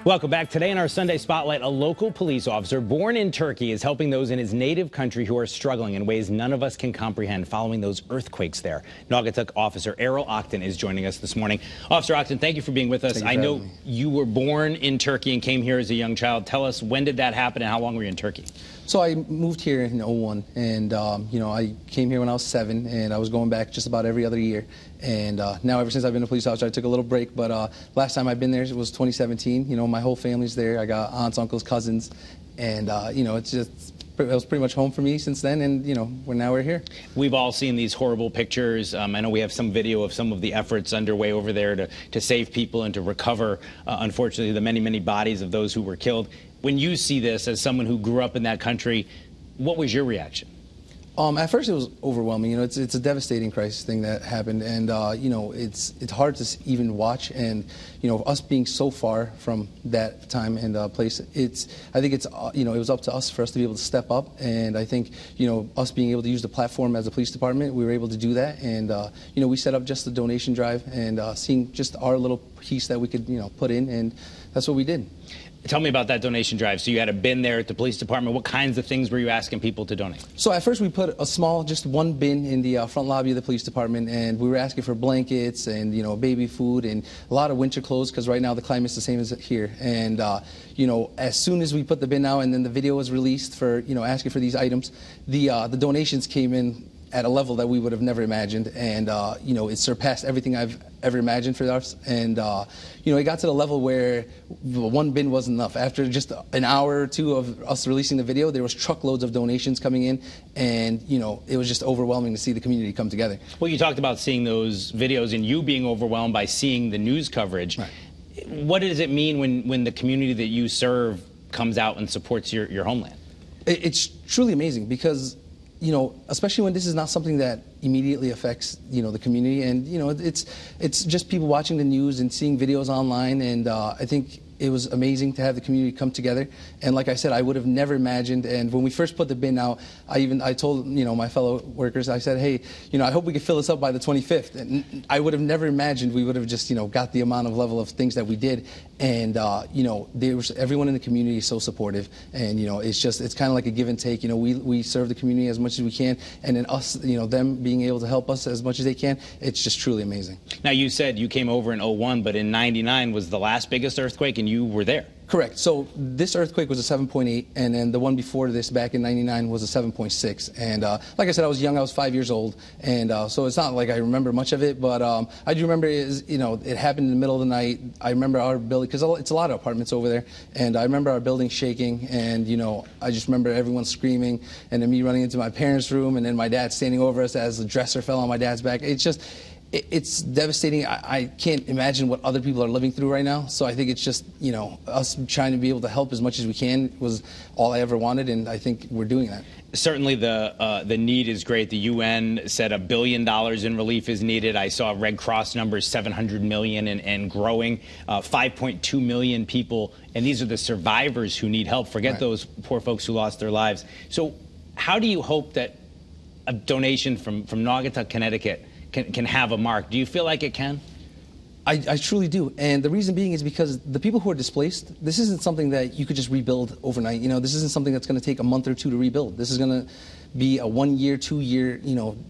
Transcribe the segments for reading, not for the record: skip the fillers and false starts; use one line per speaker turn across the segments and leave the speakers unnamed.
Welcome back. Today in our Sunday Spotlight, a local police officer born in Turkey is helping those in his native country who are struggling in ways none of us can comprehend following those earthquakes there. Naugatuck officer Errol Aktan is joining us this morning. Officer Aktan, thank you for being with us. I know you were born in Turkey and came here as a young child. Tell us, when did that happen and how long were you in Turkey?
So I moved here in '01, and I came here when I was 7, and I was going back just about every other year. And now, ever since I've been a police officer, I took a little break. But last time I've been there, it was 2017. You know, my whole family's there. I got aunts, uncles, cousins, and it was pretty much home for me since then. And now we're here.
We've all seen these horrible pictures. I know we have some video of some of the efforts underway over there to save people and to recover, unfortunately, the many bodies of those who were killed. When you see this as someone who grew up in that country, what was your reaction?
At first, it was overwhelming. It's a devastating crisis thing that happened, and it's hard to even watch. And us being so far from that time and place, I think it was up to us for us to be able to step up. And I think us being able to use the platform as a police department, we were able to do that. And we set up just a donation drive and seeing just our little piece that we could put in, and that's what we did.
Tell me about that donation drive. So you had a bin there at the police department. What kinds of things were you asking people to donate?
So at first we put a small, just one bin in the front lobby of the police department, and we were asking for blankets and baby food and a lot of winter clothes, because right now the climate's the same as here. And as soon as we put the bin out and then the video was released for asking for these items, the donations came in at a level that we would have never imagined, and it surpassed everything I've ever imagined for us. And it got to the level where one bin wasn't enough. After just an hour or two of us releasing the video, there was truckloads of donations coming in, and it was just overwhelming to see the community come together.
Well, you talked about seeing those videos and you being overwhelmed by seeing the news coverage.
Right.
What does it mean when the community that you serve comes out and supports your homeland?
It's truly amazing, because especially when this is not something that immediately affects, the community. And, it's just people watching the news and seeing videos online. And I think it was amazing to have the community come together. And like I said, I would have never imagined. And when we first put the bin out, I told, my fellow workers, I said, hey, I hope we could fill this up by the 25th. And I would have never imagined we would have just, got the amount of level of things that we did. And, everyone in the community is so supportive. And, it's kind of like a give and take. We serve the community as much as we can. And then us, them being able to help us as much as they can, it's just truly amazing.
Now, you said you came over in '01, but in '99 was the last biggest earthquake, and you were there.
Correct. So this earthquake was a 7.8, and then the one before this back in '99 was a 7.6. And like I said, I was young. I was 5 years old, and so it's not like I remember much of it, but I do remember it happened in the middle of the night. I remember our building, because it's a lot of apartments over there, and I remember our building shaking, and I just remember everyone screaming, and then me running into my parents' room, and then my dad standing over us as the dresser fell on my dad's back. It's devastating. I can't imagine what other people are living through right now. So I think it's just, us trying to be able to help as much as we can was all I ever wanted, and I think we're doing that.
Certainly the need is great. The UN said $1 billion in relief is needed. I saw Red Cross numbers, 700 million and growing, 5.2 million people. And these are the survivors who need help. Forget those poor folks who lost their lives. So how do you hope that a donation from Naugatuck, Connecticut, can have a mark? Do you feel like it can?
I truly do. And the reason being is because the people who are displaced, this isn't something that you could just rebuild overnight. This isn't something that's going to take a month or two to rebuild. This is going to be a 1 year, 2 year,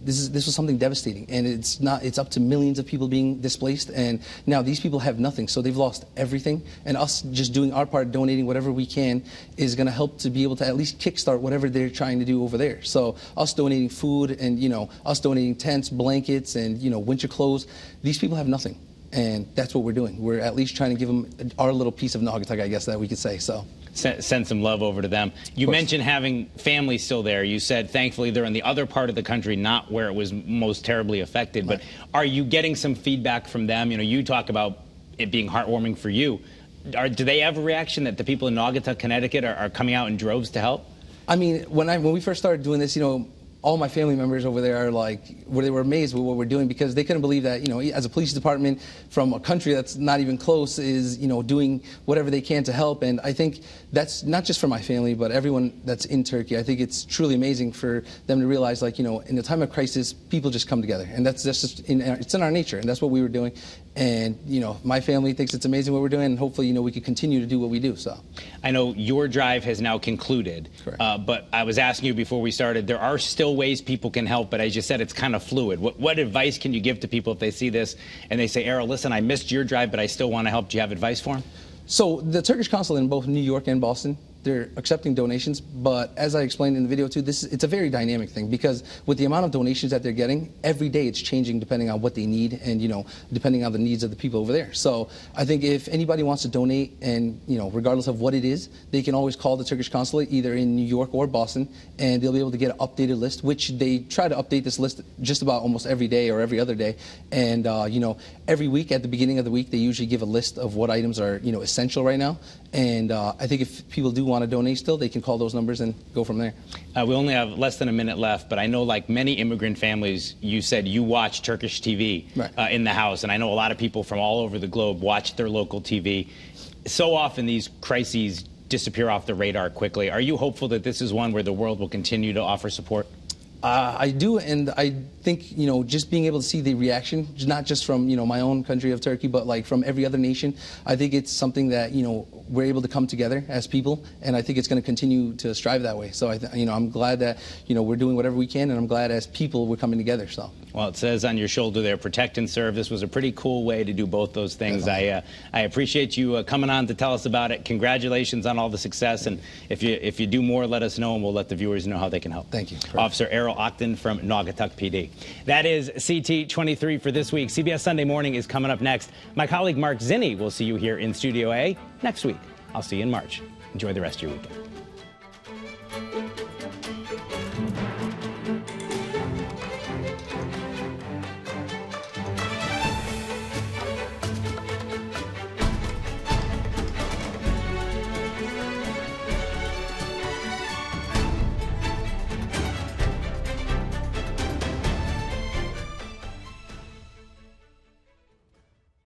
this was something devastating. And it's up to millions of people being displaced. And now these people have nothing. So they've lost everything. And us just doing our part, donating whatever we can, is going to help to be able to at least kickstart whatever they're trying to do over there. So us donating food and, us donating tents, blankets, and, winter clothes, these people have nothing. And that's what we're doing. We're at least trying to give them our little piece of Naugatuck, I guess that we could say. So
send some love over to them. You mentioned having family still there. You said thankfully they're in the other part of the country, not where it was most terribly affected. Right. But are you getting some feedback from them? You talk about it being heartwarming for you. Do they have a reaction that the people in Naugatuck, Connecticut are coming out in droves to help?
I mean, when we first started doing this, all my family members over there are like, where they were amazed with what we're doing, because they couldn't believe that, you know, as a police department from a country that's not even close is, you know, doing whatever they can to help. And I think that's not just for my family, but everyone that's in Turkey. I think it's truly amazing for them to realize, like, you know, in a time of crisis, people just come together, and that's just it's in our nature, and that's what we were doing. And, you know, my family thinks it's amazing what we're doing, and hopefully, you know, we can continue to do what we do. So
I know your drive has now concluded, but I was asking you before we started, there are still ways people can help, but as you said, it's kind of fluid. What advice can you give to people if they see this and they say, Errol, listen, I missed your drive, but I still want to help. Do you have advice for them?
So the Turkish consulate in both New York and Boston, they're accepting donations, but as I explained in the video too, it's a very dynamic thing, because with the amount of donations that they're getting, every day it's changing depending on what they need and, you know, depending on the needs of the people over there. So I think if anybody wants to donate, and, you know, regardless of what it is, they can always call the Turkish consulate either in New York or Boston, and they'll be able to get an updated list, which they try to update this list just about almost every day or every other day. And, you know, every week at the beginning of the week, they usually give a list of what items are, you know, essential right now. And I think if people do want to donate still, they can call those numbers and go from there.
We only have less than a minute left, but I know, like many immigrant families, you said you watch Turkish TV in the house, and I know a lot of people from all over the globe watch their local TV. So often these crises disappear off the radar quickly. Are you hopeful that this is one where the world will continue to offer support?
I do, and I think, you know, just being able to see the reaction, not just from, you know, my own country of Turkey, but like from every other nation, I think it's something that, you know, we're able to come together as people, and I think it's going to continue to strive that way. So, you know, I'm glad that, you know, we're doing whatever we can, and I'm glad as people we're coming together. So.
Well, it says on your shoulder there, protect and serve. This was a pretty cool way to do both those things. I appreciate you coming on to tell us about it. Congratulations on all the success, and if you do more, let us know, and we'll let the viewers know how they can help.
Thank you.
Officer Errol Octon from Naugatuck PD. That is CT 23 for this week. CBS Sunday Morning is coming up next. My colleague Mark Zinni will see you here in Studio A next week. I'll see you in March. Enjoy the rest of your weekend.